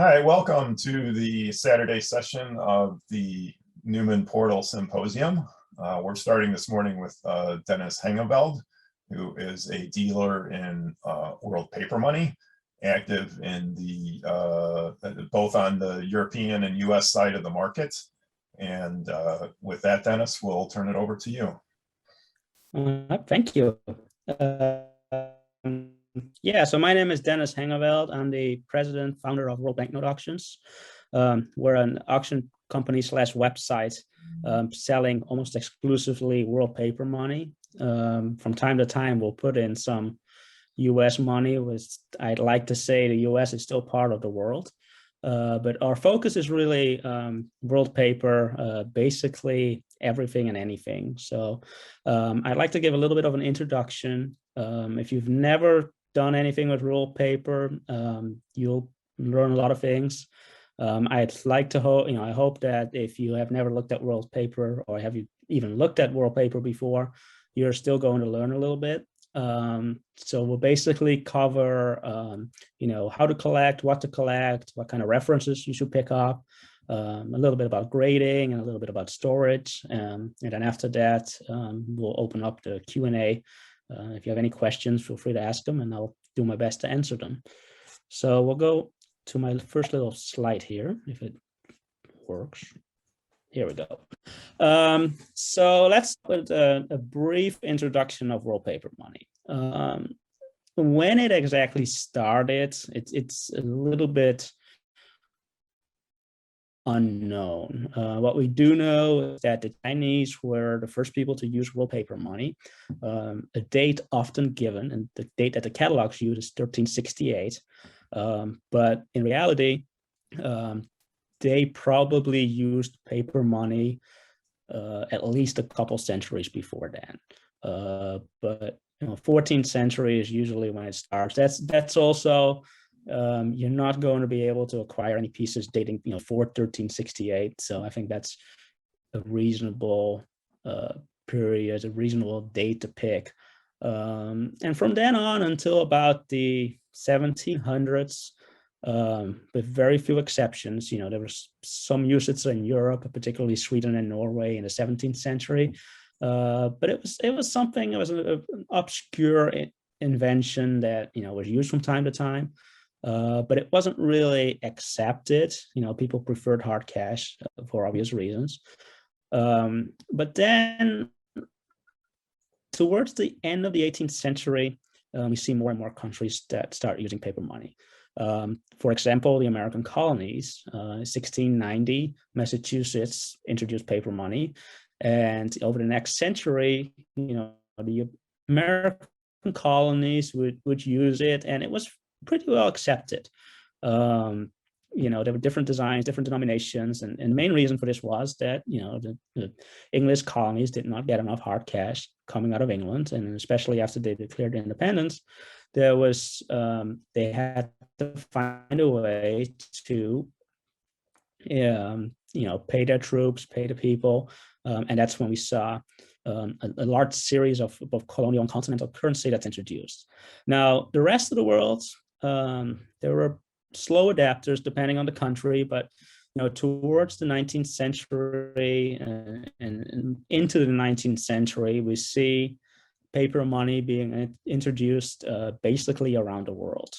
Hi, welcome to the Saturday session of the Newman Portal Symposium. We're starting this morning with Dennis Hengeveld, who is a dealer in world paper money, active in the both on the European and US side of the market. And with that, Dennis, we'll turn it over to you. Thank you. Yeah, so my name is Dennis Hengeveld. I'm the president, founder of World Banknote Auctions. We're an auction company / website selling almost exclusively world paper money. From time to time, we'll put in some US money, which I'd like to say the US is still part of the world. But our focus is really world paper, basically everything and anything. So I'd like to give a little bit of an introduction. If you've never done anything with world paper, you'll learn a lot of things. I'd like to hope, I hope that if you have never looked at world paper, or have you even looked at world paper before, you're still going to learn a little bit. So we'll basically cover, how to collect, what kind of references you should pick up, a little bit about grading and a little bit about storage. And then after that, we'll open up the Q&A. If you have any questions, feel free to ask them and I'll do my best to answer them. So we'll go to my first little slide here, if it works. Here we go. So let's put a brief introduction of world paper money. When it exactly started, it's a little bit unknown. What we do know is that the Chinese were the first people to use world paper money. A date often given, and the date that the catalogs use is 1368. But in reality, they probably used paper money at least a couple centuries before then. But 14th century is usually when it starts. That's also you're not going to be able to acquire any pieces dating before 1368. So I think that's a reasonable period, a reasonable date to pick. And from then on until about the 1700s, with very few exceptions, there was some usage in Europe, particularly Sweden and Norway in the 17th century. But it was something, it was an obscure invention that was used from time to time. But it wasn't really accepted. People preferred hard cash for obvious reasons. But then towards the end of the 18th century, we see more and more countries that start using paper money. For example, the American colonies, 1690, Massachusetts introduced paper money. And over the next century, the American colonies would use it, and it was pretty well accepted. There were different designs, different denominations, and the main reason for this was that the English colonies did not get enough hard cash coming out of England, and especially after they declared independence, there was they had to find a way to pay their troops, pay the people, and that's when we saw a large series of colonial and continental currency that's introduced. Now, the rest of the world, there were slow adapters depending on the country, but towards the 19th century and into the 19th century, we see paper money being introduced basically around the world.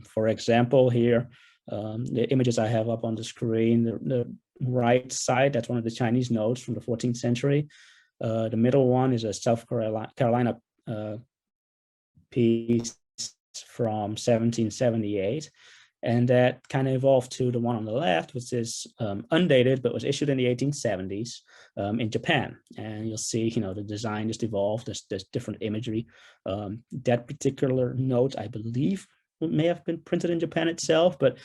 For example, here, the images I have up on the screen, the right side, that's one of the Chinese notes from the 14th century. The middle one is a South Carolina piece from 1778. And that kind of evolved to the one on the left, which is undated, but was issued in the 1870s in Japan. And you'll see, the design just evolved. There's different imagery. That particular note, I believe, may have been printed in Japan itself. But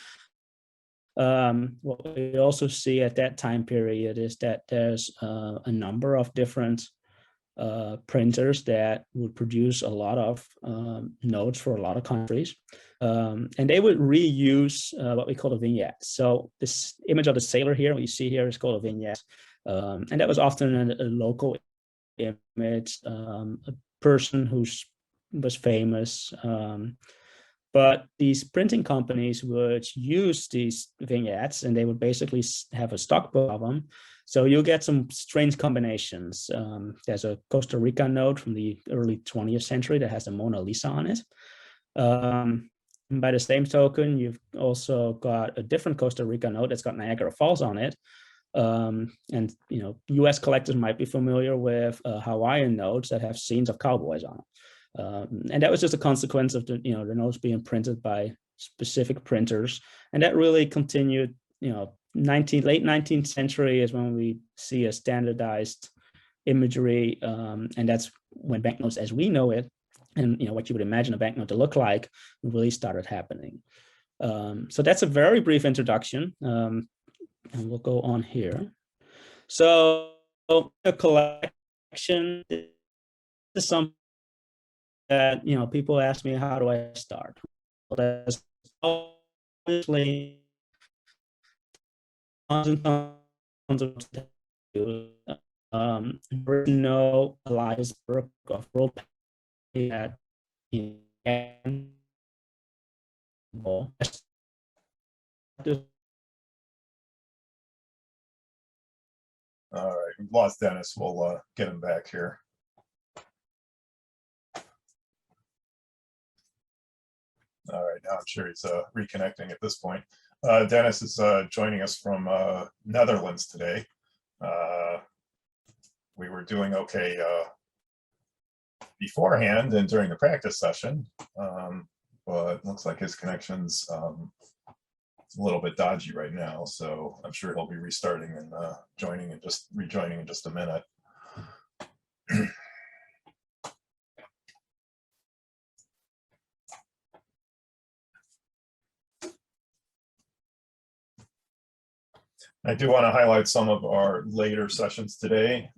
what we also see at that time period is that there's a number of different printers that would produce a lot of notes for a lot of countries. And they would reuse what we call a vignette. So this image of the sailor here, what you see here, is called a vignette. And that was often a local image, a person who was famous. But these printing companies would use these vignettes, and they would basically have a stock book of them. So you'll get some strange combinations. There's a Costa Rica note from the early 20th century that has the Mona Lisa on it. By the same token, you've also got a different Costa Rica note that's got Niagara Falls on it. And U.S. collectors might be familiar with Hawaiian notes that have scenes of cowboys on them. And that was just a consequence of the notes being printed by specific printers, and that really continued. Late 19th century is when we see a standardized imagery, and that's when banknotes as we know it, and what you would imagine a banknote to look like, really started happening. So that's a very brief introduction, and we'll go on here. So a collection is something that people ask me, how do I start? Well, there's obviously tons and tons of no Elias work of world that All right, we've lost Dennis. We'll get him back here. All right, now I'm sure he's reconnecting at this point. Dennis is joining us from Netherlands today. We were doing okay beforehand and during the practice session, but it looks like his connection's a little bit dodgy right now, so I'm sure he'll be restarting and rejoining in just a minute. I do want to highlight some of our later sessions today.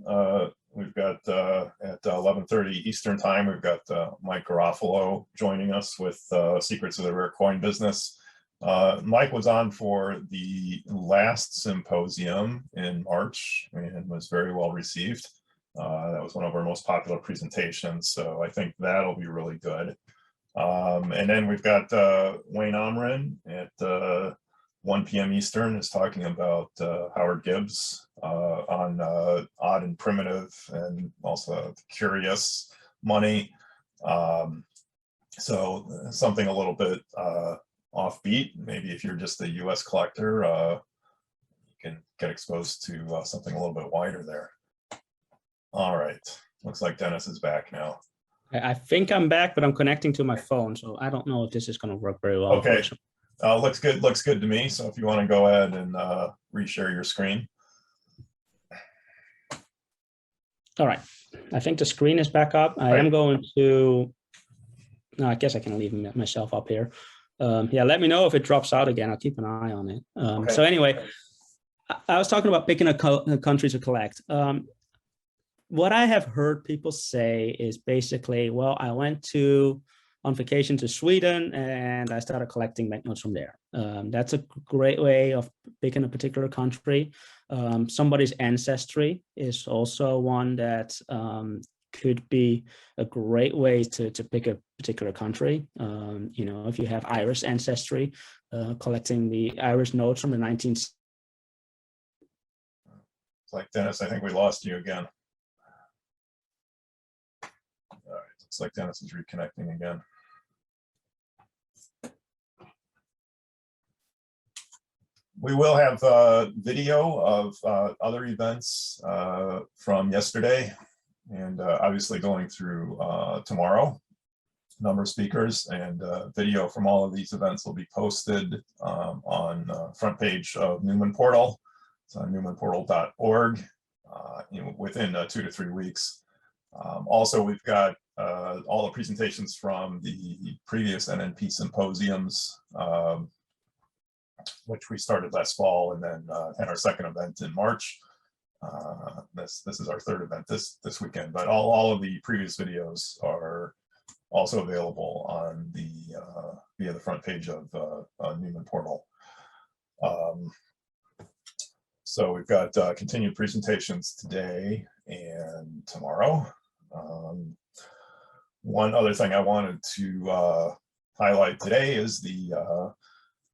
We've got at 11:30 Eastern time, we've got Mike Garofalo joining us with Secrets of the Rare Coin Business. Mike was on for the last symposium in March and was very well received. That was one of our most popular presentations, so I think that'll be really good. And then we've got Wayne Omrin at 1 p.m. Eastern is talking about Howard Gibbs on odd and primitive, and also curious money. So something a little bit offbeat. Maybe if you're just a U.S. collector, you can get exposed to something a little bit wider there. All right, looks like Dennis is back now. I think I'm back, but I'm connecting to my phone, so I don't know if this is going to work very well. Okay. Looks good to me. So if you want to go ahead and reshare your screen. All right. I think the screen is back up. I am going to, no, I guess I can leave myself up here. Yeah, let me know if it drops out again. I'll keep an eye on it. Okay. So anyway, I was talking about picking a country to collect. What I have heard people say is basically, well, I went on vacation to Sweden and I started collecting banknotes from there. That's a great way of picking a particular country. Somebody's ancestry is also one that could be a great way to pick a particular country. If you have Irish ancestry, collecting the Irish notes from the 19th. It's like, Dennis, I think we lost you again. All right, looks like Dennis is reconnecting again. We will have video of other events from yesterday, and obviously going through tomorrow. Number of speakers and video from all of these events will be posted on front page of Newman Portal. It's on newmanportal.org within 2 to 3 weeks. Also, we've got all the presentations from the previous NNP symposiums, which we started last fall, and then had our second event in March. This is our third event this weekend, but all of the previous videos are also available on the via the front page of Newman Portal. So we've got continued presentations today and tomorrow. One other thing I wanted to highlight today is the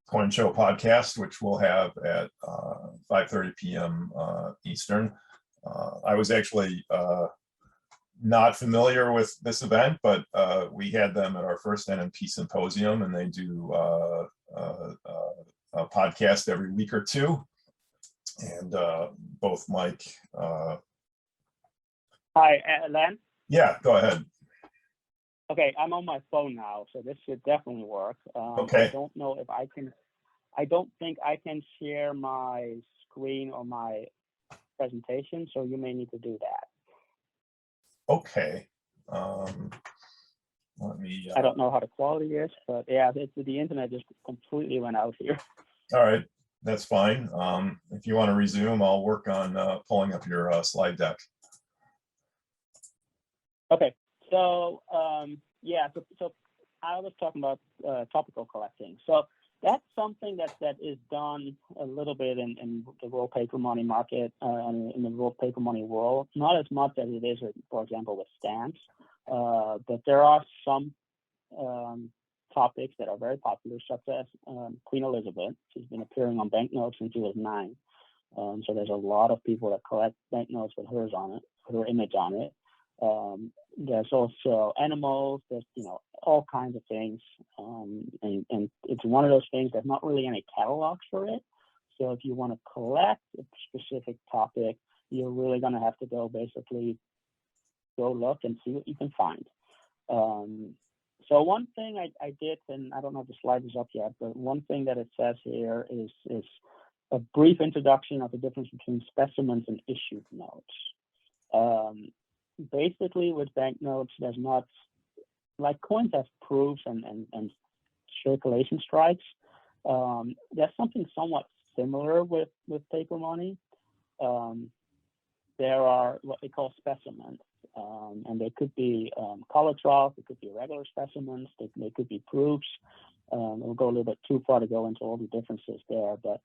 Coin Show podcast, which we'll have at 5:30 p.m. Eastern. I was actually not familiar with this event, but we had them at our first NMP symposium, and they do a podcast every week or two. And both Mike. Hi, Len. Yeah, go ahead. Okay, I'm on my phone now, so this should definitely work. Okay. I don't know if I can. I don't think I can share my screen or my presentation, so you may need to do that. Okay. Let me. I don't know how the quality is, but yeah, the internet just completely went out here. All right, that's fine. If you want to resume, I'll work on pulling up your slide deck. Okay, so yeah, so I was talking about topical collecting. So that's something that is done a little bit in the roll paper money market, in the roll paper money world. Not as much as it is, for example, with stamps, but there are some topics that are very popular, such as Queen Elizabeth. She's been appearing on banknotes since she was 9. So there's a lot of people that collect banknotes with hers on it, her image on it. There's also animals, there's all kinds of things, and it's one of those things there's not really any catalogs for it. So if you want to collect a specific topic, you're really going to have to basically go look and see what you can find. So one thing I did, and I don't know if the slide is up yet, but one thing that it says here is a brief introduction of the difference between specimens and issued notes. Basically, with banknotes, there's not, like coins have proofs and circulation strikes. There's something somewhat similar with paper money. There are what they call specimens, and they could be color trials, they could be regular specimens, they could be proofs. We'll go a little bit too far to go into all the differences there, but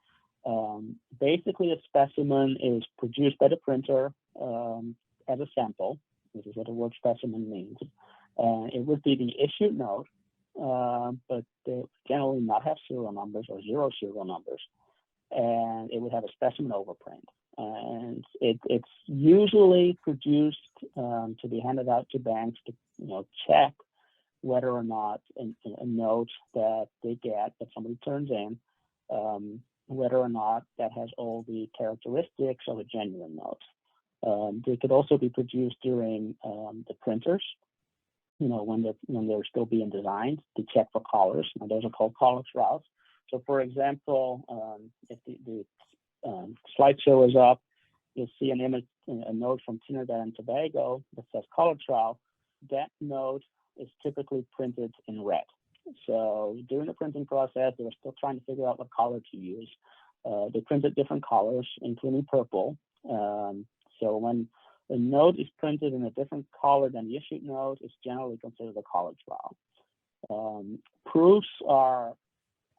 basically a specimen is produced by the printer as a sample. This is what the word specimen means. It would be the issued note, but they generally not have serial numbers or 0 serial numbers. And it would have a specimen overprint. And it's usually produced to be handed out to banks to check whether or not a note that they get, that somebody turns in, whether or not that has all the characteristics of a genuine note. They could also be produced during the printers, when they're still being designed to check for colors. Now, those are called color trials. So, for example, if the slideshow is up, you'll see an image, a note from Trinidad and Tobago that says color trial. That note is typically printed in red. So during the printing process, they were still trying to figure out what color to use. They printed different colors, including purple. So when a note is printed in a different color than the issued note, it's generally considered a color trial. Proofs are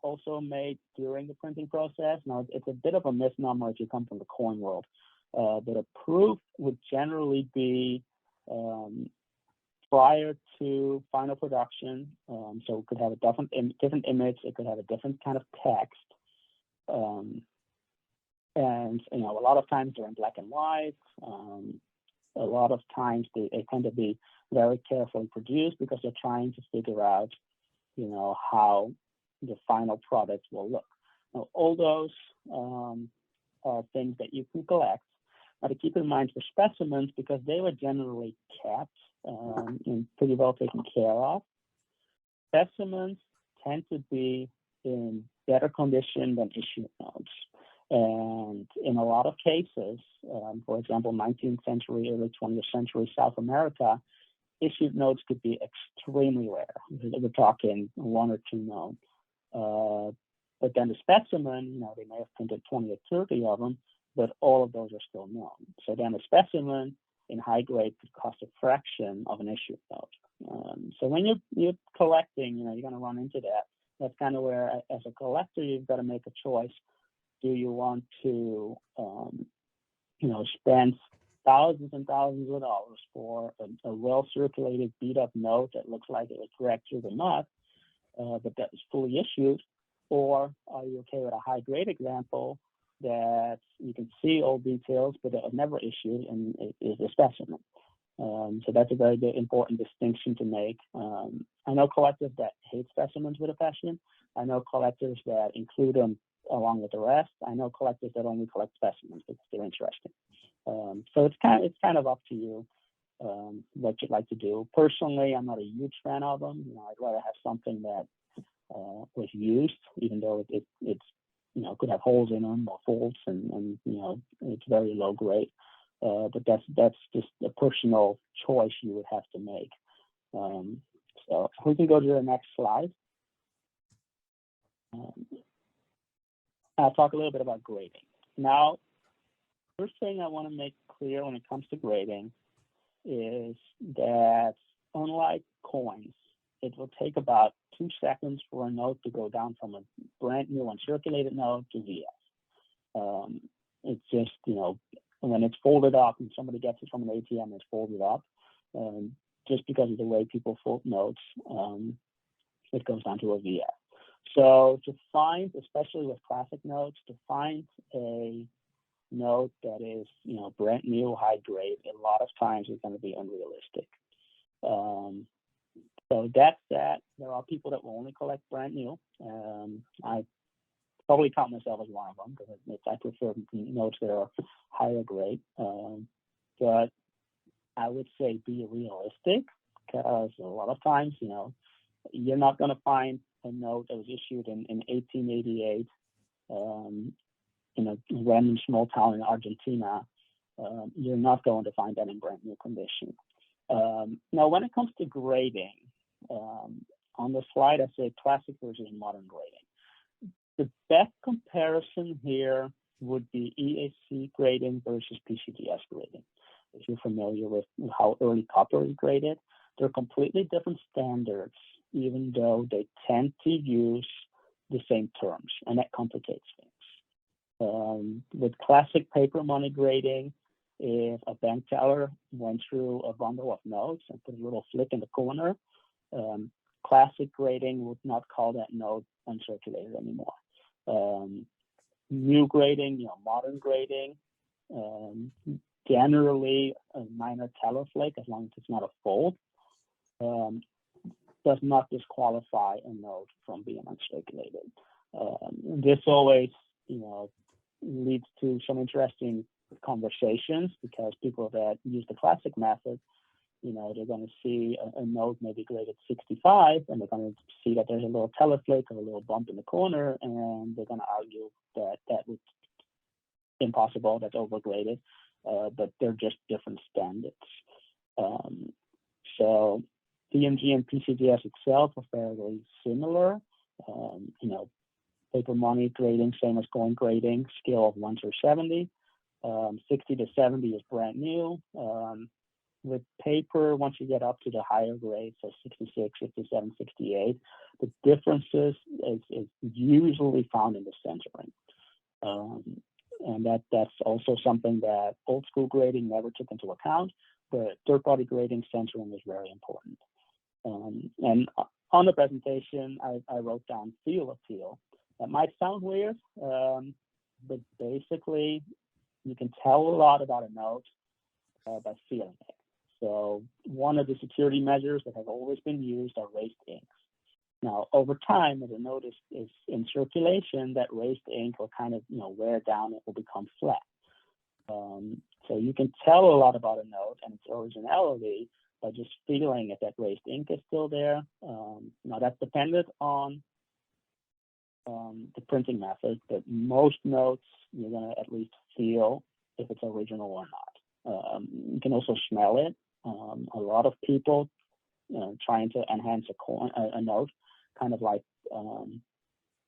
also made during the printing process. Now, it's a bit of a misnomer if you come from the coin world, but a proof would generally be prior to final production. So it could have a different image, it could have a different kind of text. And a lot of times they're in black and white. A lot of times they tend to be very carefully produced because they're trying to figure out, how the final product will look. Now, all those are things that you can collect. Now, to keep in mind for specimens, because they were generally kept and pretty well taken care of, specimens tend to be in better condition than issued notes. And in a lot of cases, for example, 19th century, early 20th century South America, issued notes could be extremely rare. We're talking 1 or 2 known. But then the specimen, they may have printed 20 or 30 of them, but all of those are still known. So then a specimen in high grade could cost a fraction of an issued note. So when you're collecting, you're going to run into that. That's kind of where, as a collector, you've got to make a choice. Do you want to, spend thousands and thousands of dollars for a well-circulated, beat-up note that looks like it was dragged through the mud, but that is fully issued? Or are you okay with a high grade example that you can see all details, but it was never issued and it is a specimen? So that's a very important distinction to make. I know collectors that hate specimens with a passion. I know collectors that include them along with the rest. I know collectors that only collect specimens because they're interesting. So it's kind of up to you what you'd like to do. Personally, I'm not a huge fan of them. I'd rather have something that was used, even though it's could have holes in them or faults, and it's very low grade. But that's just a personal choice you would have to make. So we can go to the next slide. I'll talk a little bit about grading. Now, first thing I want to make clear when it comes to grading is that unlike coins, it will take about 2 seconds for a note to go down from a brand new uncirculated note to VS. It's just, when it's folded up and somebody gets it from an ATM and it's folded up, just because of the way people fold notes, it goes down to a VS. So to find, especially with classic notes, to find a note that is, brand new, high grade, a lot of times is going to be unrealistic. So that's that. There are people that will only collect brand new. I probably count myself as one of them because I prefer notes that are higher grade. But I would say be realistic, because a lot of times, you're not going to find a note that was issued in 1888 in a random small town in Argentina. You're not going to find that in brand new condition. Now, when it comes to grading, on the slide I say classic versus modern grading. The best comparison here would be EAC grading versus PCDS grading. If you're familiar with how early copper is graded, they're completely different standards, even though they tend to use the same terms, and that complicates things. With classic paper money grading, if a bank teller went through a bundle of notes and put a little flick in the corner, classic grading would not call that note uncirculated anymore. New grading, modern grading, generally a minor teller flake, as long as it's not a fold, does not disqualify a note from being uncirculated. This always, leads to some interesting conversations, because people that use the classic method, they're going to see a note maybe graded 65, and they're going to see that there's a little teller flake or a little bump in the corner, and they're going to argue that that was impossible, that's overgraded, but they're just different standards. So DMG and PCDS itself are fairly similar. Paper money grading, same as coin grading, scale of 1 through 70. 60 to 70 is brand new. With paper, once you get up to the higher grade, so 66, 67, 68, the differences is usually found in the censoring. And that's also something that old school grading never took into account, but third-party grading censoring is very important. And on the presentation, I wrote down feel appeal. That might sound weird, but basically, you can tell a lot about a note by feeling it. So one of the security measures that have always been used are raised inks. Now, over time, as a note is in circulation, that raised ink will kind of wear down. It will become flat. So you can tell a lot about a note and its originality by just feeling if that raised ink is still there. Now, that's dependent on the printing method, but most notes you're going to at least feel if it's original or not. You can also smell it. A lot of people trying to enhance a note, kind of like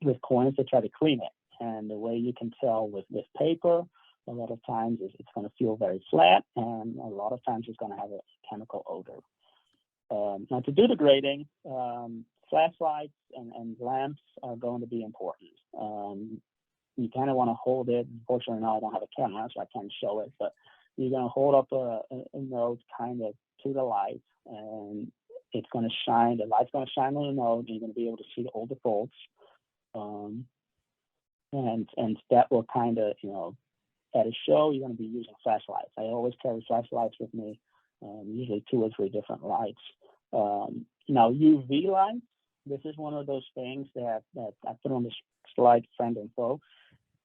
with coins, they try to clean it. And the way you can tell with paper, a lot of times it's going to feel very flat, and a lot of times it's going to have a chemical odor. Now, to do the grading, flashlights and lamps are going to be important. You kind of want to hold it. Unfortunately, now I don't have a camera, so I can't show it, but you're going to hold up a note kind of to the light, and it's going to shine, the light's going to shine on the note, and you're going to be able to see all the faults. And that will kind of, at a show, you're going to be using flashlights. I always carry flashlights with me, usually 2 or 3 different lights. Now, UV lights, this is one of those things that I put on the slide, friend and foe.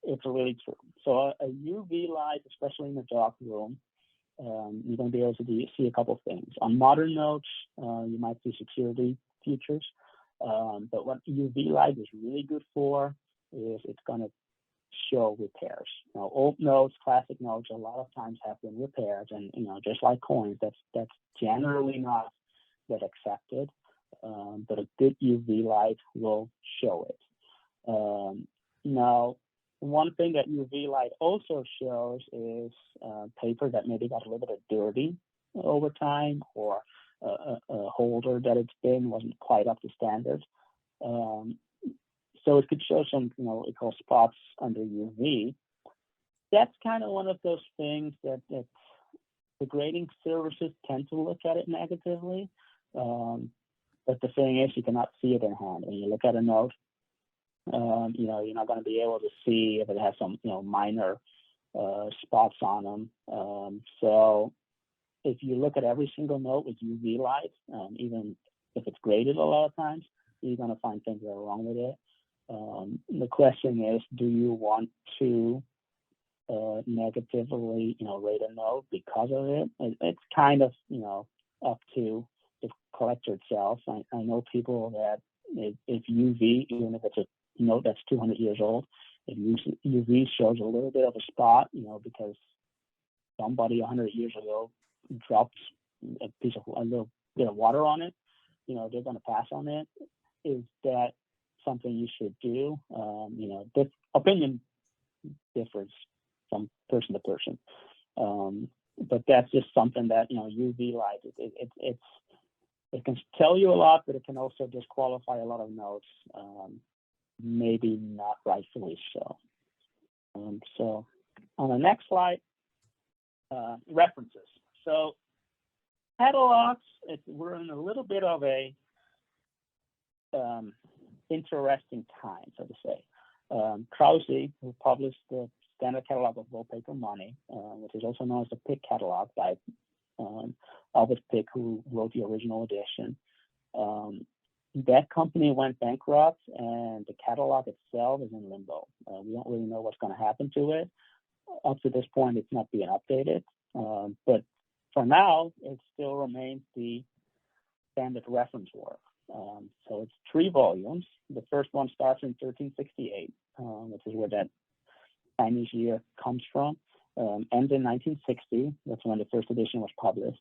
It's really true. So a UV light, especially in a dark room, you're going to be able to see a couple of things. On modern notes, you might see security features. But what UV light is really good for is it's going to show repairs. Old notes, classic notes, a lot of times have been repaired, and just like coins, that's generally not that accepted. But a good UV light will show it. Now, one thing that UV light also shows is paper that maybe got a little bit dirty over time, or a holder that it's been wasn't quite up to standard. So it could show some, it calls spots under UV. That's kind of one of those things that the grading services tend to look at it negatively. But the thing is, you cannot see it in hand. When you look at a note, you're not going to be able to see if it has some, minor spots on them. So if you look at every single note with UV light, even if it's graded a lot of times, you're going to find things that are wrong with it. The question is, do you want to negatively, rate a note because of it? It's kind of, up to the collector itself. I know people that if UV, even if it's a note that's 200 years old, if UV shows a little bit of a spot, because somebody 100 years ago dropped a little bit of water on it, they're going to pass on it. Is that something you should do? This opinion differs from person to person, but that's just something that UV light. It can tell you a lot, but it can also disqualify a lot of notes. Maybe not rightfully so. So on the next slide, references. So catalogs, we're in a little bit of a interesting time, so to say. Krause, who published the Standard Catalog of Wallpaper Money, which is also known as the Pick Catalog by Albert Pick, who wrote the original edition. That company went bankrupt, and the catalog itself is in limbo. We don't really know what's going to happen to it. Up to this point, it's not being updated. But for now, it still remains the standard reference work. So it's 3 volumes. The first one starts in 1368, which is where that Chinese year comes from. Ends in 1960. That's when the first edition was published.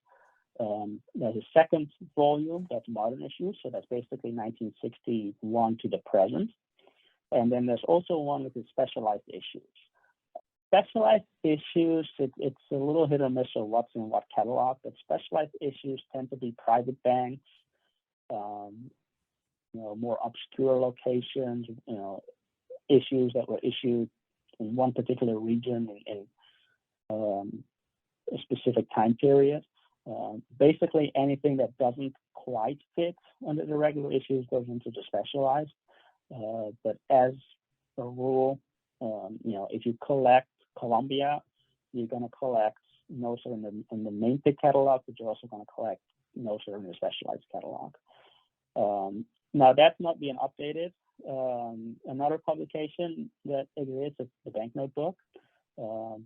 There's a second volume that's modern issues, so that's basically 1961 to the present. And then there's also one with the specialized issues. Specialized issues, it's a little hit or miss of what's in what catalog, but specialized issues tend to be private banks, more obscure locations, issues that were issued in one particular region in a specific time period. Basically, anything that doesn't quite fit under the regular issues goes into the specialized. But as a rule, if you collect Columbia, you're going to collect notes in the main Pick catalog, but you're also going to collect notes in the specialized catalog. Now, that's not being updated. Another publication that exists is the Banknote Book,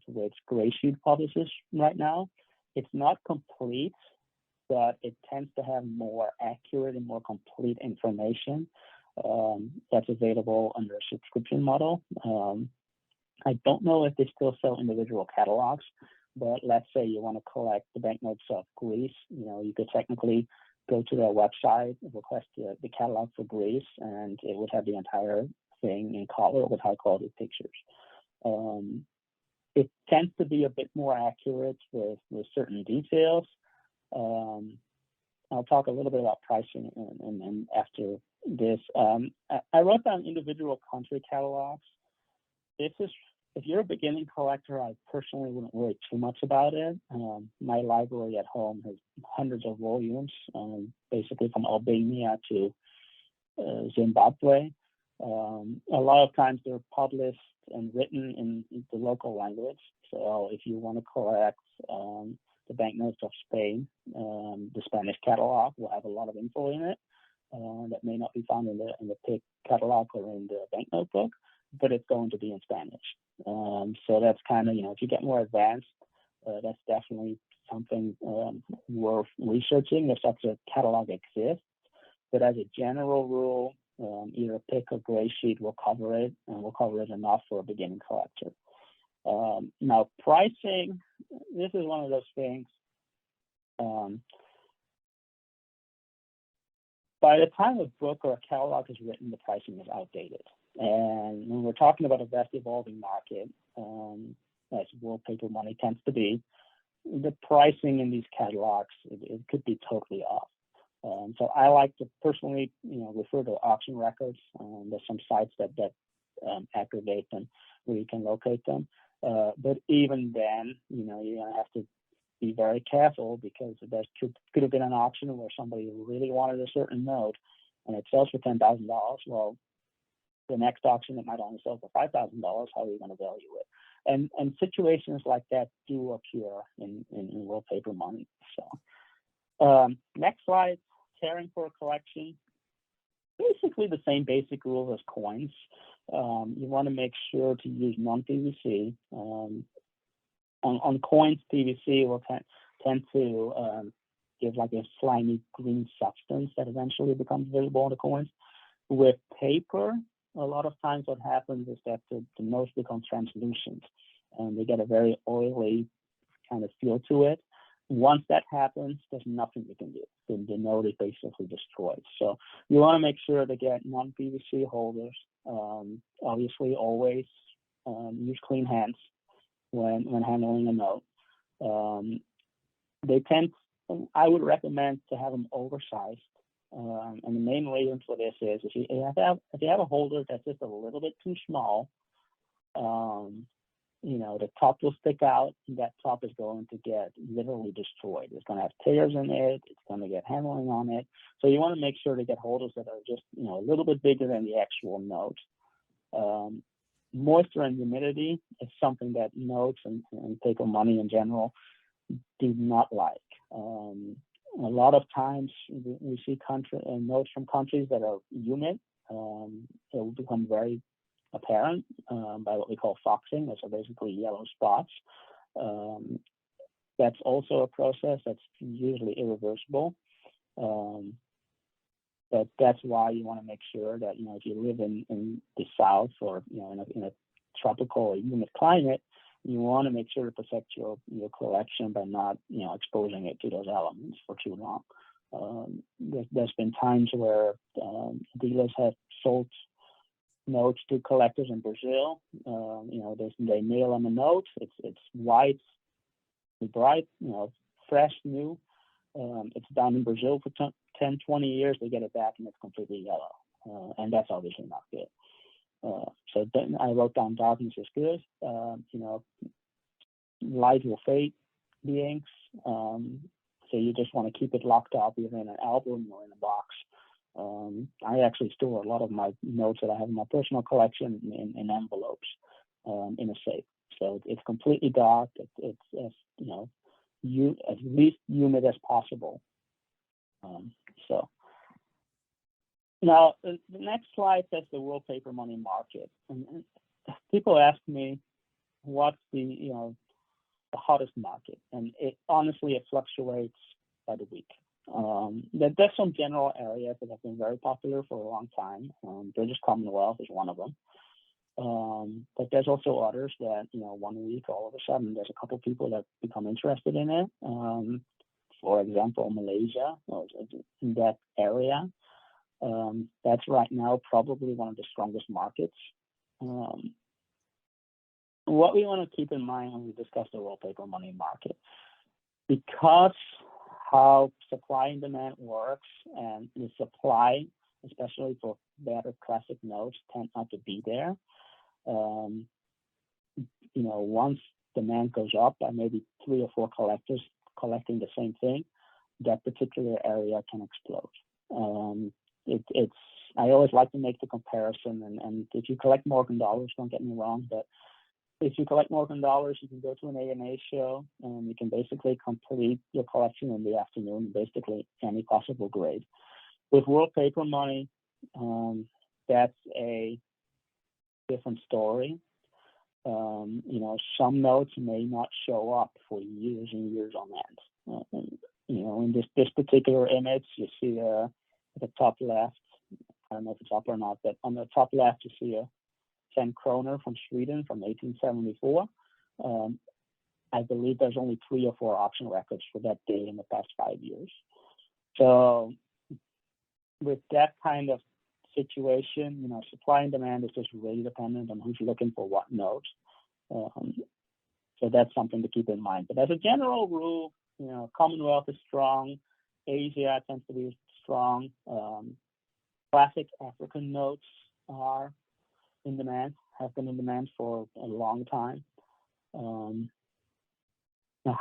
which Grayshoot publishes right now. It's not complete, but it tends to have more accurate and more complete information that's available under a subscription model. I don't know if they still sell individual catalogs, but let's say you want to collect the banknotes of Greece, you could technically go to their website and request the catalog for Greece, and it would have the entire thing in color with high quality pictures. It tends to be a bit more accurate with certain details. I'll talk a little bit about pricing and after this. I wrote down individual country catalogs. This is if you're a beginning collector, I personally wouldn't worry too much about it. My library at home has hundreds of volumes, basically from Albania to Zimbabwe. A lot of times they're published and written in the local language. So if you want to collect the banknotes of Spain, the Spanish catalog will have a lot of info in it that may not be found in the PIC catalog or in the banknote book, but it's going to be in Spanish. So that's kind of, if you get more advanced, that's definitely something worth researching if such a catalog exists. But as a general rule, either a PIC or gray sheet will cover it, and will cover it enough for a beginning collector. Now, pricing, this is one of those things. By the time a book or a catalog is written, the pricing is outdated. And when we're talking about a vast evolving market, as wallpaper money tends to be, the pricing in these catalogs, it could be totally off. So I like to personally, refer to auction records. There's some sites that aggregate them where you can locate them. But even then, you're gonna have to be very careful, because there could have been an auction where somebody really wanted a certain note and it sells for $10,000. Well, the next auction it might only sell for $5,000. How are you going to value it? And situations like that do occur in wallpaper money. So next slide, caring for a collection. Basically the same basic rules as coins. You want to make sure to use non-PVC. On coins, PVC will tend to give like a slimy green substance that eventually becomes visible on the coins. With paper, a lot of times what happens is that the notes become translucent and they get a very oily kind of feel to it. Once that happens, there's nothing you can do. The note is basically destroyed. So you want to make sure to get non-PVC holders. Obviously, always use clean hands when handling a note. I would recommend to have them oversized. And the main reason for this is if you have a holder that's just a little bit too small, the top will stick out, and that top is going to get literally destroyed. It's going to have tears in it. It's going to get handling on it. So you want to make sure to get holders that are just, a little bit bigger than the actual note. Moisture and humidity is something that notes and paper money in general do not like. A lot of times we see notes from countries that are humid. It will become very apparent by what we call foxing. Those are basically yellow spots. That's also a process that's usually irreversible. But that's why you want to make sure that, if you live in the South or, in a tropical or humid climate, you want to make sure to protect your collection by not, exposing it to those elements for too long. There's been times where dealers have sold notes to collectors in Brazil. They mail them a note. It's white, bright, fresh, new. It's done in Brazil for 10, 20 years. They get it back and it's completely yellow. And that's obviously not good. So then I wrote down darkness is good. Light will fade the inks. So you just want to keep it locked up either in an album or in a box. I actually store a lot of my notes that I have in my personal collection in envelopes in a safe. So it's completely dark. It's as as least humid as possible. So now the next slide says the wallpaper money market, and people ask me what's the hottest market, and it honestly fluctuates by the week. There's some general areas that have been very popular for a long time. British Commonwealth is one of them. But there's also others that, 1 week, all of a sudden, there's a couple people that become interested in it. For example, Malaysia, in that area. That's right now probably one of the strongest markets. What we want to keep in mind when we discuss the wallpaper money market, because how supply and demand works, and the supply, especially for better classic notes, tend not to be there. once demand goes up by maybe 3 or 4 collectors collecting the same thing, that particular area can explode. I always like to make the comparison, and if you collect Morgan dollars, don't get me wrong, but if you collect Morgan dollars, you can go to an AMA show and you can basically complete your collection in the afternoon, basically any possible grade. With world paper money, that's a different story. Some notes may not show up for years and years on end. In this particular image, you see at the top left, I don't know if it's up or not, but on the top left, you see a 10 kroner from Sweden from 1874. I believe there's only 3 or 4 auction records for that date in the past 5 years. So with that kind of situation, supply and demand is just really dependent on who's looking for what note. So that's something to keep in mind. But as a general rule, Commonwealth is strong. Asia tends to be strong. Classic African notes are in demand, have been in demand for a long time. The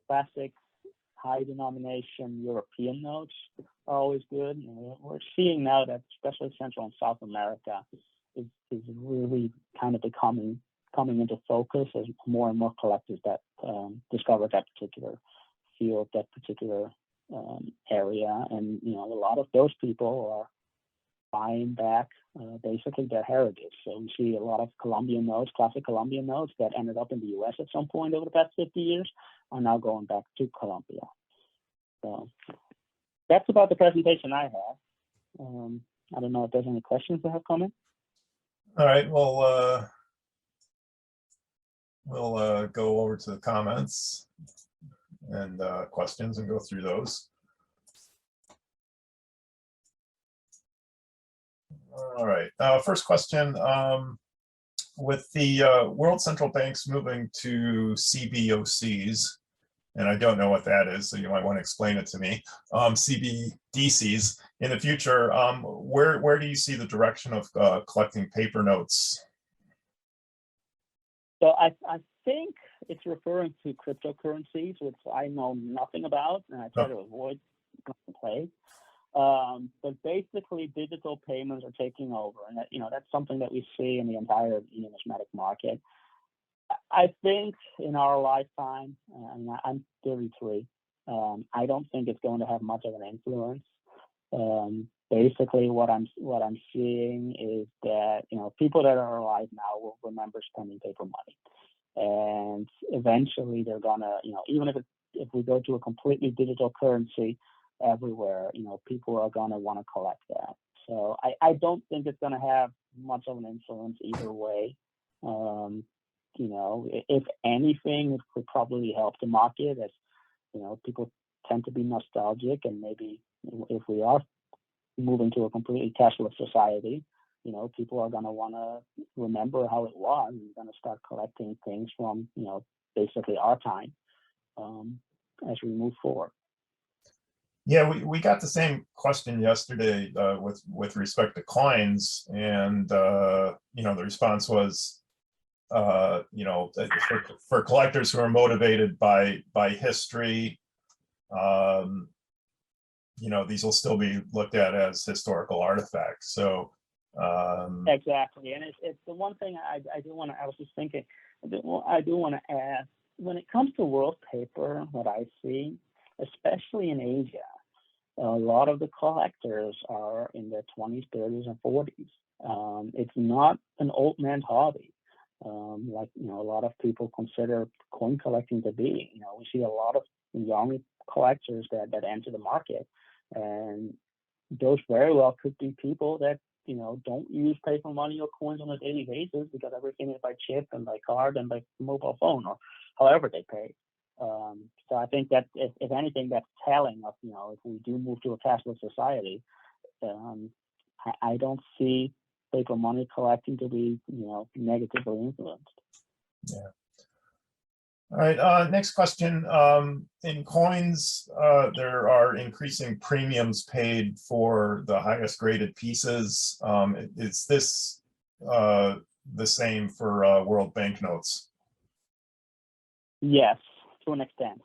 classic high denomination European notes are always good. We're seeing now that especially Central and South America is really kind of coming into focus as more and more collectors that discover that particular field, that particular area, and a lot of those people are buying back basically their heritage. So we see a lot of Colombian notes, classic Colombian notes that ended up in the U.S. at some point over the past 50 years are now going back to Colombia. So that's about the presentation I have. I don't know if there's any questions that have come in. All right, well, we'll go over to the comments and questions and go through those. All right, first question. With the world central banks moving to CBOCs, and I don't know what that is, so you might want to explain it to me, CBDCs in the future, where do you see the direction of collecting paper notes? So I think it's referring to cryptocurrencies, which I know nothing about, and I try to avoid play. But basically, digital payments are taking over, and that's something that we see in the entire numismatic market. I think in our lifetime, and I'm 33, I don't think it's going to have much of an influence. Basically, what I'm seeing is that people that are alive now will remember spending paper money, and eventually they're gonna even if we go to a completely digital currency everywhere, people are gonna want to collect that. So I don't think it's gonna have much of an influence either way. If anything, it could probably help the market as people tend to be nostalgic, and maybe if we are moving to a completely cashless society, people are going to want to remember how it was and going to start collecting things from basically our time as we move forward. Yeah, we got the same question yesterday with respect to coins, and the response was for collectors who are motivated by history, these will still be looked at as historical artifacts. So exactly, and it's the one thing I do want to. I was just thinking, I do want to add, when it comes to world paper, what I see, especially in Asia, a lot of the collectors are in their 20s, 30s, and 40s. It's not an old man's hobby. Like a lot of people consider coin collecting to be. We see a lot of young collectors that enter the market, and those very well could be people that don't use paper money or coins on a daily basis because everything is by chip and by card and by mobile phone or however they pay. So I think that if anything, that's telling of if we do move to a cashless society, I don't see paper money collecting to be negatively influenced. Yeah. All right. Next question. In coins, there are increasing premiums paid for the highest graded pieces. Is this the same for world banknotes? Yes, to an extent.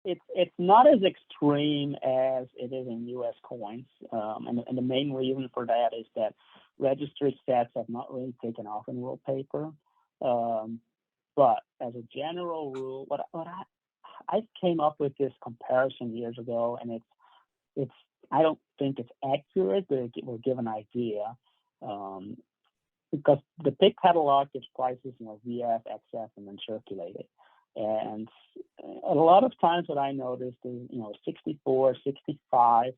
It's not as extreme as it is in U.S. coins, and the main reason for that is that registry sets have not really taken off in world paper. But as a general rule, I came up with this comparison years ago, and it's I don't think it's accurate, but it will give an idea. Because the PIC catalog gives prices, VF, XF, and then circulated. And a lot of times what I noticed is, 64, 65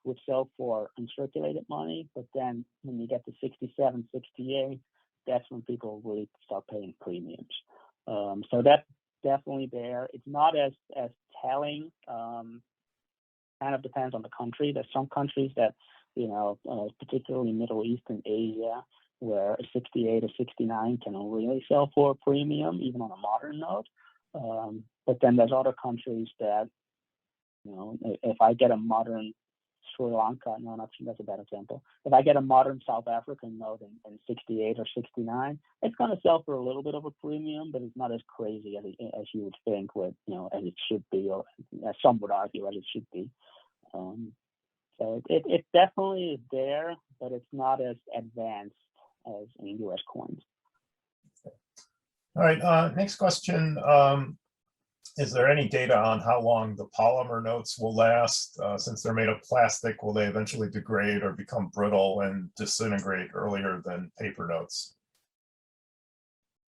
would sell for uncirculated money, but then when you get to 67, 68, that's when people really start paying premiums. So that's definitely there. It's not as telling. Kind of depends on the country. There's some countries that, particularly Middle East and Asia, where a 68 or 69 can really sell for a premium, even on a modern note. But then there's other countries that, if I get a modern Sri Lanka, no, actually that's a bad example. If I get a modern South African note in 68 or 69, it's going to sell for a little bit of a premium, but it's not as crazy as you would think, as it should be, or as some would argue as it should be. So it definitely is there, but it's not as advanced as in U.S. coins. All right, next question. Is there any data on how long the polymer notes will last? Since they're made of plastic, will they eventually degrade or become brittle and disintegrate earlier than paper notes?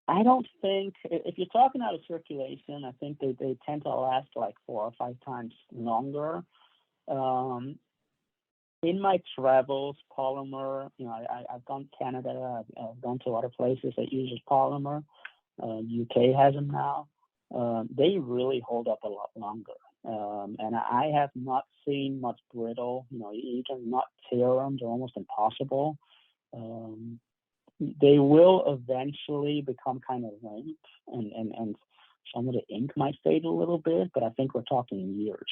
I don't think, if you're talking out of circulation, I think they tend to last like 4 or 5 times longer. In my travels, polymer, I've gone to Canada, I've gone to other places that uses polymer. UK has them now. They really hold up a lot longer. And I have not seen much brittle. You can not tear them; they're almost impossible. They will eventually become kind of limp, and some of the ink might fade a little bit, but I think we're talking years.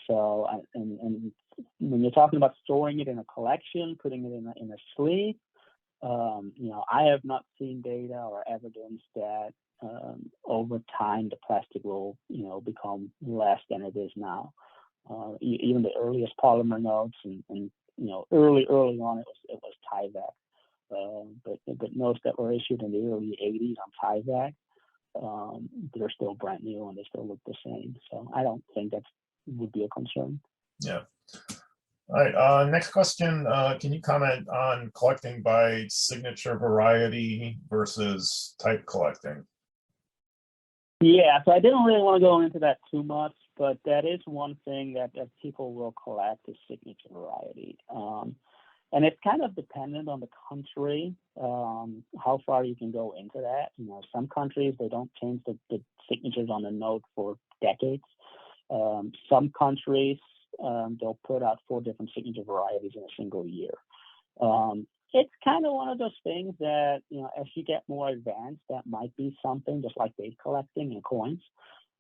So, and when you're talking about storing it in a collection, putting it in a sleeve, I have not seen data or evidence that over time the plastic will, become less than it is now. Even the earliest polymer notes, and early on it was Tyvek, but notes that were issued in the early 80s on Tyvek, they're still brand new and they still look the same. So I don't think that would be a concern. Yeah. All right, next question. Can you comment on collecting by signature variety versus type collecting? Yeah, so I didn't really want to go into that too much, but that is one thing that people will collect is signature variety. And it's kind of dependent on the country, how far you can go into that. Some countries, they don't change the signatures on the note for decades. Some countries, they'll put out 4 different signature varieties in a single year. It's kind of one of those things that, as you get more advanced, that might be something, just like date collecting and coins,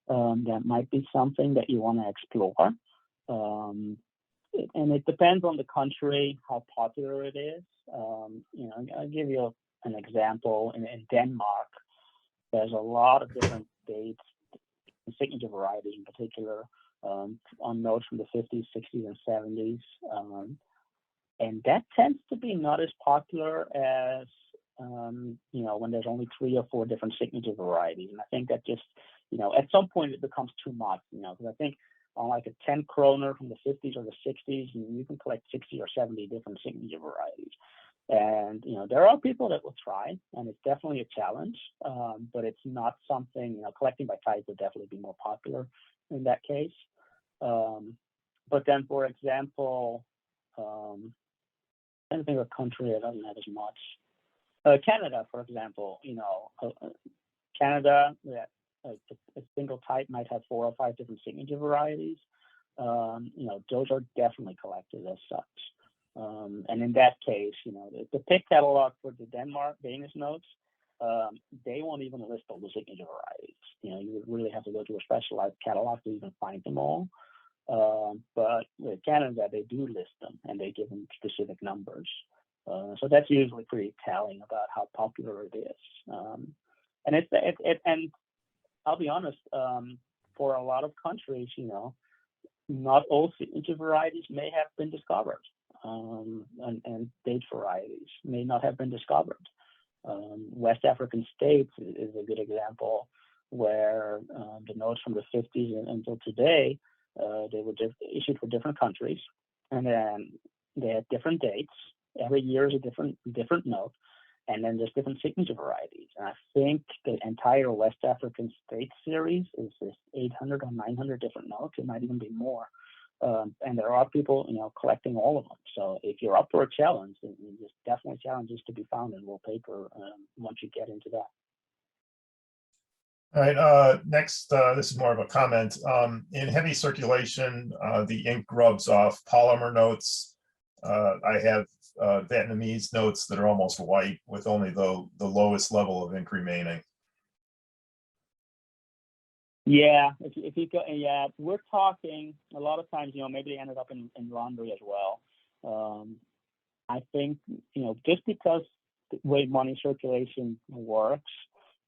that might be something that you want to explore. And it depends on the country, how popular it is. I'll give you an example. In Denmark, there's a lot of different dates, signature varieties in particular, on notes from the 50s, 60s, and 70s. And that tends to be not as popular as, when there's only 3 or 4 different signature varieties. And I think that just, at some point it becomes too much, because I think on like a 10 kroner from the 50s or the 60s, you can collect 60 or 70 different signature varieties. And, there are people that will try, and it's definitely a challenge, but it's not something, collecting by type would definitely be more popular in that case. But then, for example, I don't think a country that doesn't have as much. Canada, for example, Canada, a single type might have 4 or 5 different signature varieties. Those are definitely collected as such. And in that case, the PIC catalog for the Danish notes, they won't even list all the signature varieties. You would really have to go to a specialized catalog to even find them all. But with Canada, they do list them and they give them specific numbers. So that's usually pretty telling about how popular it is. And I'll be honest, for a lot of countries, not all signature varieties may have been discovered, and date varieties may not have been discovered. West African states is a good example, where the notes from the 50s until today, they were issued for different countries, and then they had different dates. Every year is a different note, and then there's different signature varieties. And I think the entire West African state series is 800 or 900 different notes. It might even be more. And there are people, collecting all of them. So if you're up for a challenge, there's definitely challenges to be found in wallpaper once you get into that. All right, next, this is more of a comment. In heavy circulation, the ink rubs off polymer notes. I have Vietnamese notes that are almost white with only the lowest level of ink remaining. Yeah, if you go, yeah, we're talking a lot of times, maybe they ended up in laundry as well. I think, just because the way money circulation works,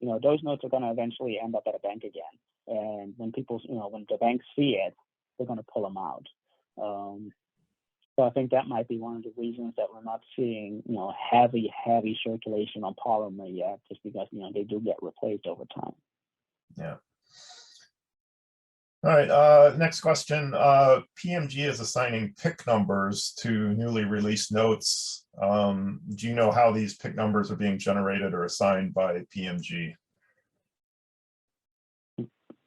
those notes are going to eventually end up at a bank again. And when people, when the banks see it, they're going to pull them out. So I think that might be one of the reasons that we're not seeing, heavy circulation on polymer yet, just because, they do get replaced over time. Yeah. All right, next question. PMG is assigning PIC numbers to newly released notes. Do you know how these PIC numbers are being generated or assigned by PMG?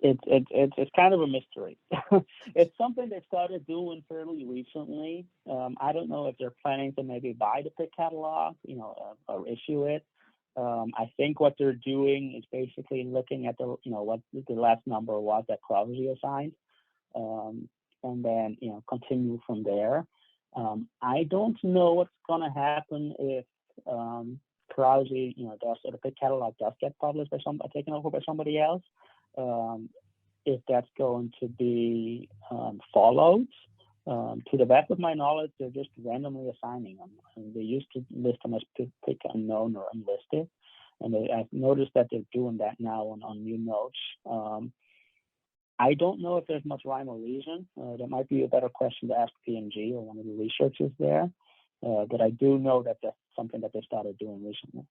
It's kind of a mystery. It's something they started doing fairly recently. I don't know if they're planning to maybe buy the PIC catalog, or issue it. I think what they're doing is basically looking at the, what the last number was that Krause assigned, and then, continue from there. I don't know what's going to happen if Krause, does, or the PIC catalog does get published by taken over by somebody else. If that's going to be followed. To the best of my knowledge, they're just randomly assigning them. And they used to list them as PIC unknown or unlisted. And I've noticed that they're doing that now on new notes. I don't know if there's much rhyme or reason. That might be a better question to ask PMG or one of the researchers there. But I do know that that's something that they started doing recently.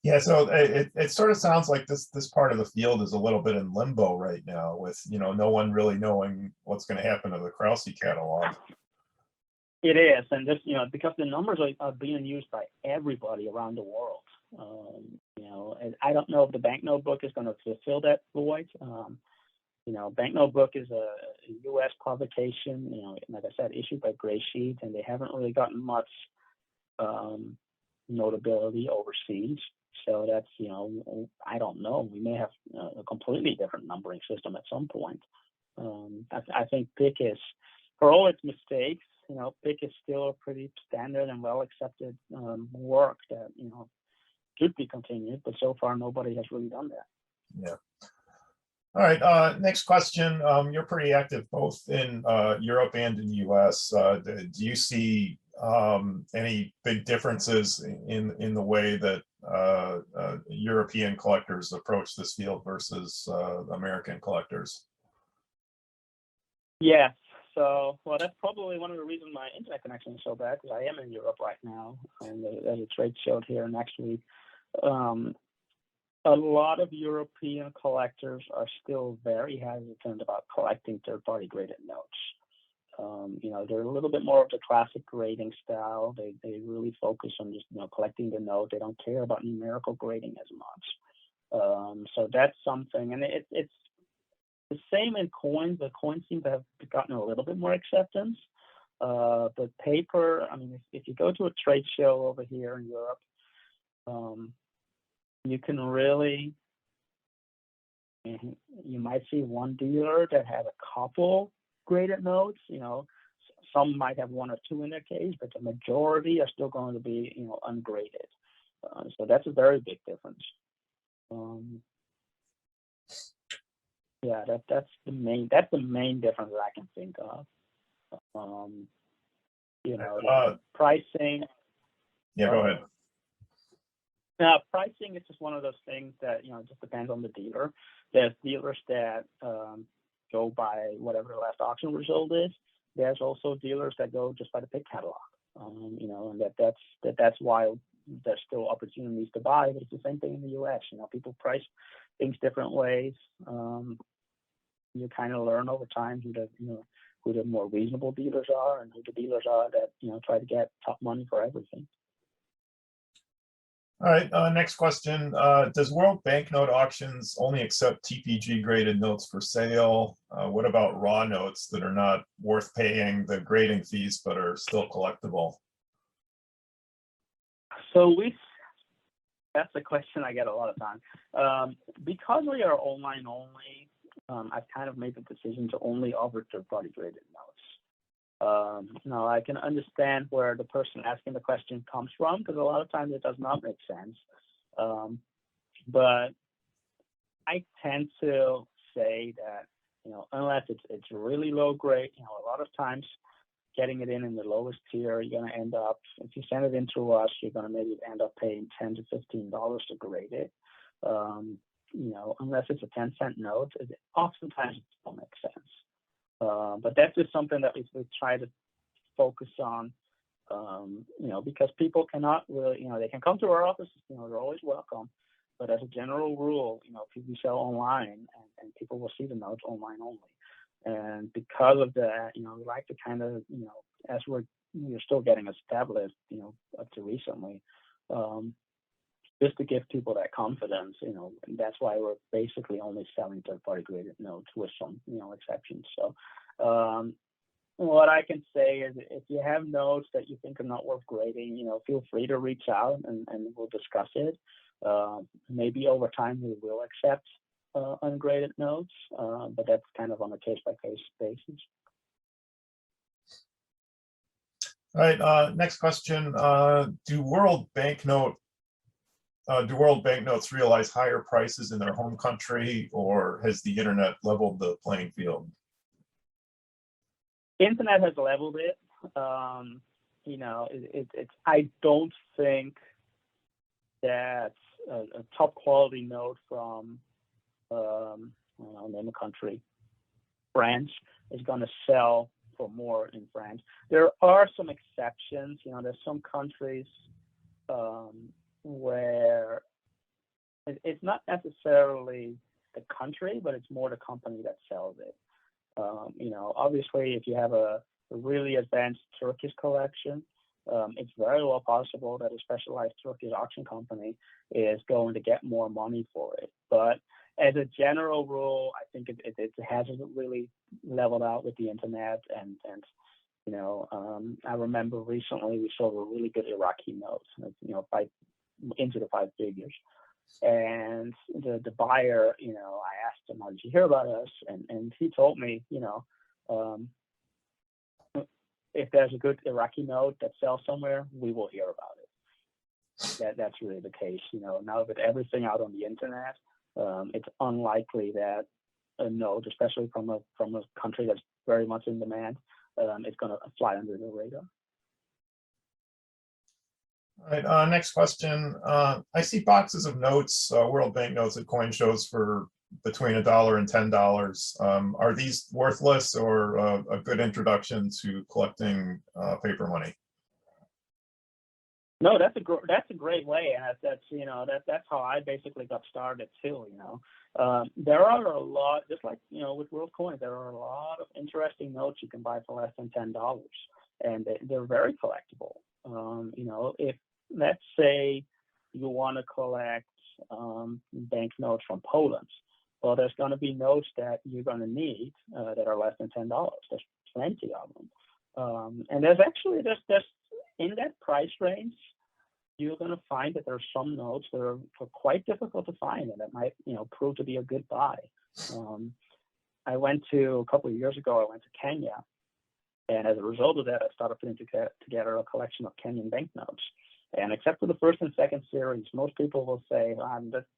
Yeah, so it sort of sounds like this part of the field is a little bit in limbo right now, with no one really knowing what's going to happen to the Krause catalog. It is, and this because the numbers are being used by everybody around the world. And I don't know if the banknote book is going to fulfill that void. Banknote book is a U.S. publication. Like I said, issued by Gray Sheet, and they haven't really gotten much notability overseas. So that's, I don't know. We may have a completely different numbering system at some point. I think PIC is, for all its mistakes, PIC is still a pretty standard and well accepted work that, should be continued. But so far, nobody has really done that. Yeah. All right. Next question. You're pretty active both in Europe and in the U.S. Do you see any big differences in the way that European collectors approach this field versus American collectors? Yes. So, well, that's probably one of the reasons my internet connection is so bad, because I am in Europe right now, and there's a trade show here next week. A lot of European collectors are still very hesitant about collecting third-party graded notes. They're a little bit more of the classic grading style. They really focus on just collecting the note. They don't care about numerical grading as much. So that's something, and it's the same in coins. The coins seem to have gotten a little bit more acceptance. But paper, I mean, if you go to a trade show over here in Europe, you can really, you might see one dealer that has a couple graded notes. Some might have one or two in their case, but the majority are still going to be, ungraded. So that's a very big difference. Yeah, that's the main difference that I can think of. Pricing. Yeah, go ahead. Now, pricing is just one of those things that, it just depends on the dealer. There's dealers that go by whatever the last auction result is. There's also dealers that go just by the pick catalog, and that's why there's still opportunities to buy. But it's the same thing in the U.S. People price things different ways. You kind of learn over time who the more reasonable dealers are and who the dealers are that try to get top money for everything. All right, next question. Does World Banknote Auctions only accept TPG graded notes for sale? What about raw notes that are not worth paying the grading fees but are still collectible? So that's a question I get a lot of time. Because we are online only, I've kind of made the decision to only offer third-party graded notes. Now, I can understand where the person asking the question comes from, because a lot of times it does not make sense. But I tend to say that, unless it's really low grade, a lot of times getting it in the lowest tier, you're going to end up, if you send it in through us, you're going to maybe end up paying $10 to $15 to grade it. Unless it's a 10-cent note, oftentimes it don't make sense. But that's just something that we try to focus on, because people cannot really, they can come to our office, they're always welcome. But as a general rule, we sell online and people will see the notes online only. And because of that, we like to kind of, as we're still getting established, up to recently, just to give people that confidence, and that's why we're basically only selling third-party graded notes with some, exceptions. So what I can say is if you have notes that you think are not worth grading, feel free to reach out and we'll discuss it. Maybe over time we will accept ungraded notes, but that's kind of on a case-by-case basis. All right, next question. Do world banknotes realize higher prices in their home country, or has the internet leveled the playing field? Internet has leveled it. I don't think that a top quality note from, I'll name a country, France, is going to sell for more in France. There are some exceptions. There's some countries where it's not necessarily the country, but it's more the company that sells it. Obviously, if you have a really advanced Turkish collection, it's very well possible that a specialized Turkish auction company is going to get more money for it. But as a general rule, I think it hasn't really leveled out with the internet. And I remember recently we sold a really good Iraqi note, into the 5 figures. And the buyer, I asked him, how did you hear about us? And he told me, if there's a good Iraqi note that sells somewhere, we will hear about it. That's really the case. Now with everything out on the internet, it's unlikely that a note, especially from a country that's very much in demand, is going to fly under the radar. All right, next question. I see boxes of notes, world banknotes at coin shows for between $1 and $10. Are these worthless or a good introduction to collecting paper money? No, that's a great way, and that's how I basically got started too. There are a lot, just like with world coins, there are a lot of interesting notes you can buy for less than $10, and they're very collectible. If let's say you want to collect banknotes from Poland, well, there's going to be notes that you're going to need that are less than $10. There's plenty of them, and there's in that price range, you're going to find that there are some notes that are quite difficult to find, and that might prove to be a good buy. A couple of years ago, I went to Kenya, and as a result of that, I started putting together a collection of Kenyan banknotes. And except for the first and second series, most people will say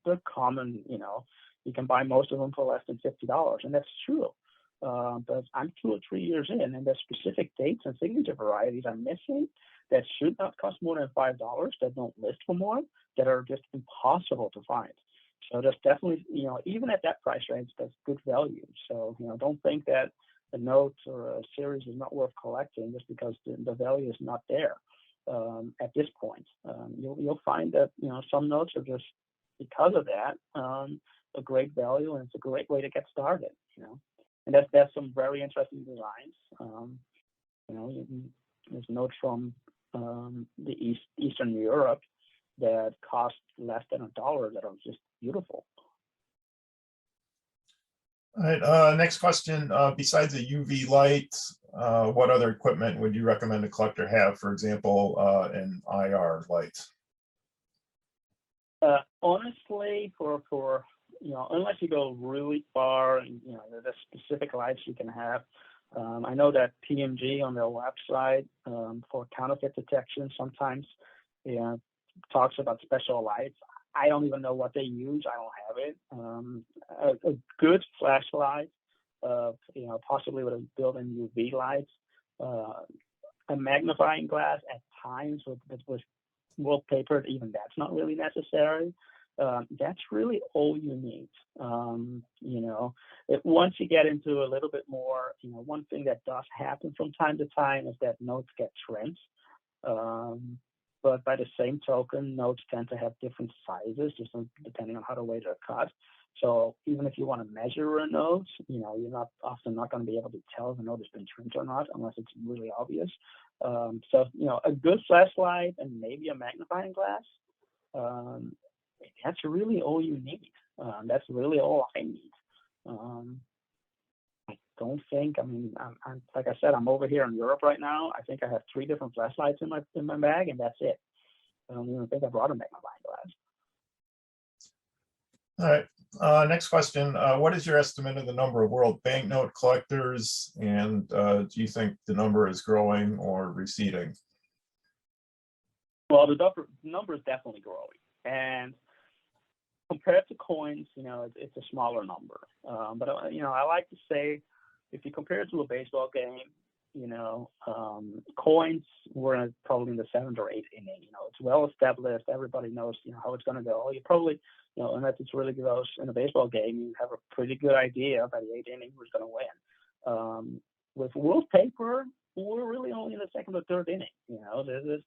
they're common. You can buy most of them for less than $50, and that's true. but I'm 2 or 3 years in, and there's specific dates and signature varieties I'm missing that should not cost more than $5, that don't list for more, that are just impossible to find. So there's definitely, even at that price range, that's good value. So, don't think that a note or a series is not worth collecting just because the value is not there at this point. You'll find that, some notes are just, because of that, a great value, and it's a great way to get started, And that's some very interesting designs. There's notes from the Eastern Europe that cost less than $1 that are just beautiful. All right, next question. Besides a UV light, what other equipment would you recommend a collector have? For example, an IR light. Honestly, for unless you go really far, and the specific lights you can have. I know that PMG on their website for counterfeit detection sometimes talks about special lights. I don't even know what they use. I don't have it. A good flashlight, possibly with a built-in UV lights, a magnifying glass at times with wallpaper. Even that's not really necessary. That's really all you need. Once you get into a little bit more, one thing that does happen from time to time is that notes get trimmed. But by the same token, notes tend to have different sizes, just depending on how the way they're cut. So even if you want to measure a note, you're often not going to be able to tell if a note has been trimmed or not, unless it's really obvious. So a good flashlight and maybe a magnifying glass. That's really all you need. That's really all I need. I don't think. I'm like I said, I'm over here in Europe right now. I think I have 3 different flashlights in my bag, and that's it. I don't even think I brought a magnifying glass. All right. Next question. What is your estimate of the number of world banknote collectors, and do you think the number is growing or receding? Well, the number is definitely growing, and compared to coins, it's a smaller number. But I like to say, if you compare it to a baseball game, coins were probably in the 7th or 8th inning. It's well established. Everybody knows, how it's going to go. You probably, unless it's really gross in a baseball game, you have a pretty good idea by the 8th inning who's going to win. With world paper, we're really only in the 2nd or 3rd inning.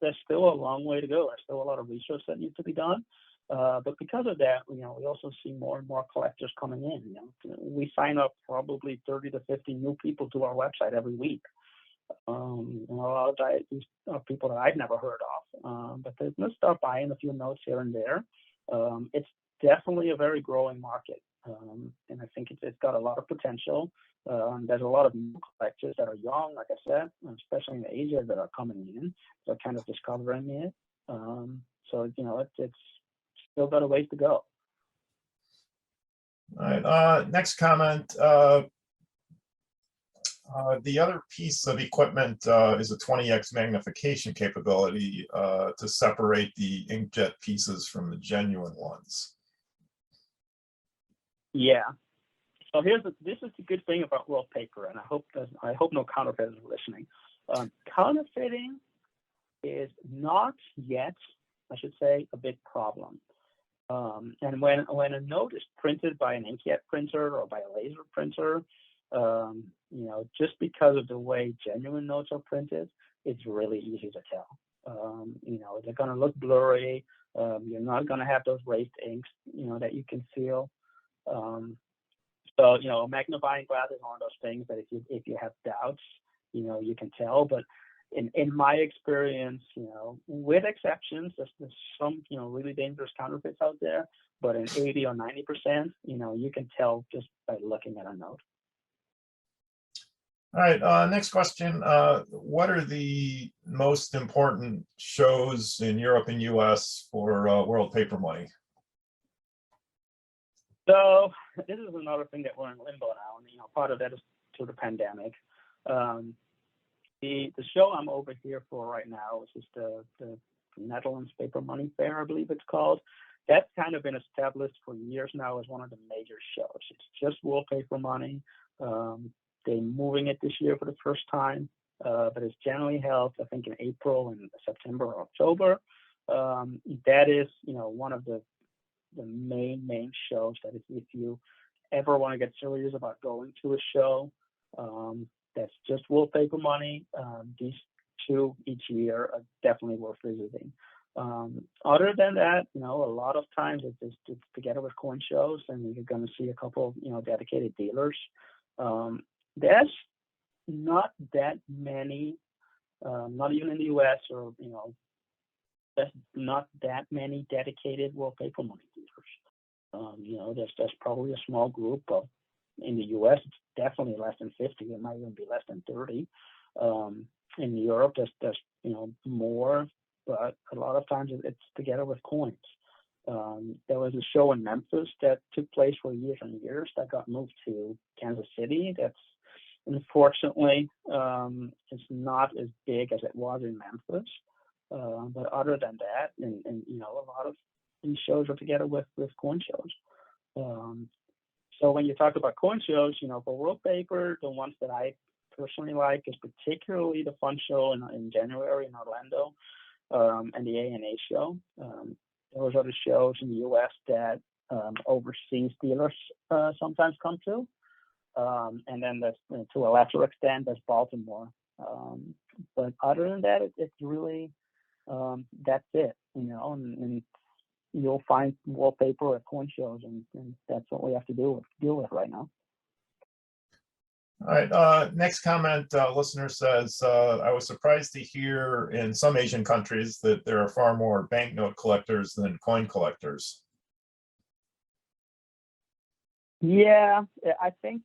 There's still a long way to go. There's still a lot of research that needs to be done. But because of that, we also see more and more collectors coming in. We sign up probably 30 to 50 new people to our website every week. A lot of these are people that I've never heard of, but they're going to start buying a few notes here and there. It's definitely a very growing market, and I think it's got a lot of potential. There's a lot of new collectors that are young, like I said, especially in Asia, that are coming in. They're kind of discovering it. So it's still got a ways to go. All right. Next comment. The other piece of equipment is a 20x magnification capability to separate the inkjet pieces from the genuine ones. Yeah. So this is the good thing about world paper, and I hope no counterfeiters are listening. Counterfeiting is not yet, I should say, a big problem. And when a note is printed by an inkjet printer or by a laser printer, just because of the way genuine notes are printed, it's really easy to tell. They're going to look blurry. You're not going to have those raised inks, that you can feel. So, a magnifying glass is one of those things that if you have doubts, you can tell. But in my experience, with exceptions, there's some, really dangerous counterfeits out there. But in 80 or 90%, you can tell just by looking at a note. All right, next question. What are the most important shows in Europe and US for World Paper Money? So this is another thing that we're in limbo now, and part of that is through the pandemic. The show I'm over here for right now is just the Netherlands Paper Money Fair, I believe it's called. That's kind of been established for years now as one of the major shows. It's just world paper money. They're moving it this year for the first time, but it's generally held, I think, in April and September or October. That is, one of the main shows that if you ever want to get serious about going to a show that's just wallpaper money, these two each year are definitely worth visiting. Other than that, a lot of times it's together with coin shows, and you're going to see a couple, dedicated dealers. There's not that many, not even in the U.S. or there's not that many dedicated wallpaper money dealers. There's probably a small group of. In the U.S., it's definitely less than 50. It might even be less than 30. In Europe, there's more, but a lot of times it's together with coins. There was a show in Memphis that took place for years and years that got moved to Kansas City. That's unfortunately it's not as big as it was in Memphis. But other than that, and a lot of these shows are together with coin shows. So when you talk about coin shows, for wallpaper, the ones that I personally like is particularly the Fun Show in January in Orlando, and the A&A show. Those are the shows in the U.S. that overseas dealers sometimes come to. And then there's, to a lesser extent, there's Baltimore. But other than that, it's really, that's it, and you'll find wallpaper at coin shows, and that's what we have to deal with right now. All right, next comment, listener says, I was surprised to hear in some Asian countries that there are far more banknote collectors than coin collectors. Yeah, I think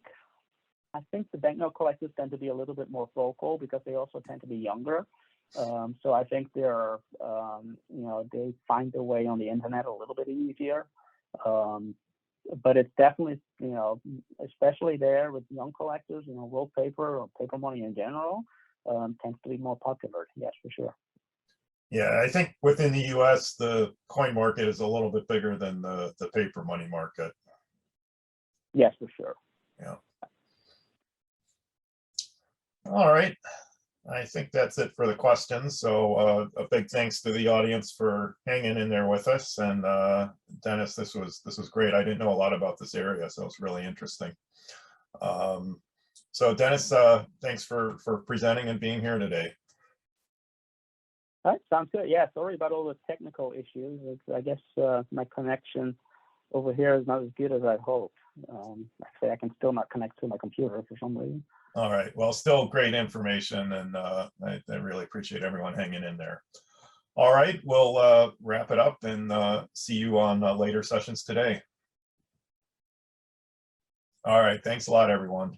the banknote collectors tend to be a little bit more vocal because they also tend to be younger. So I think they're, they find their way on the internet a little bit easier. But it's definitely, especially there with young collectors, wallpaper or paper money in general tends to be more popular. Yes, for sure. Yeah, I think within the U.S., the coin market is a little bit bigger than the paper money market. Yes, for sure. Yeah. All right. I think that's it for the questions. So a big thanks to the audience for hanging in there with us. And Dennis, this was great. I didn't know a lot about this area, so it's really interesting. So Dennis, thanks for presenting and being here today. All right, sounds good. Yeah, sorry about all the technical issues. I guess my connection over here is not as good as I'd hoped. Actually, I can still not connect to my computer for some reason. All right. Well, still great information, and I really appreciate everyone hanging in there. All right, we'll wrap it up and see you on later sessions today. All right. Thanks a lot, everyone.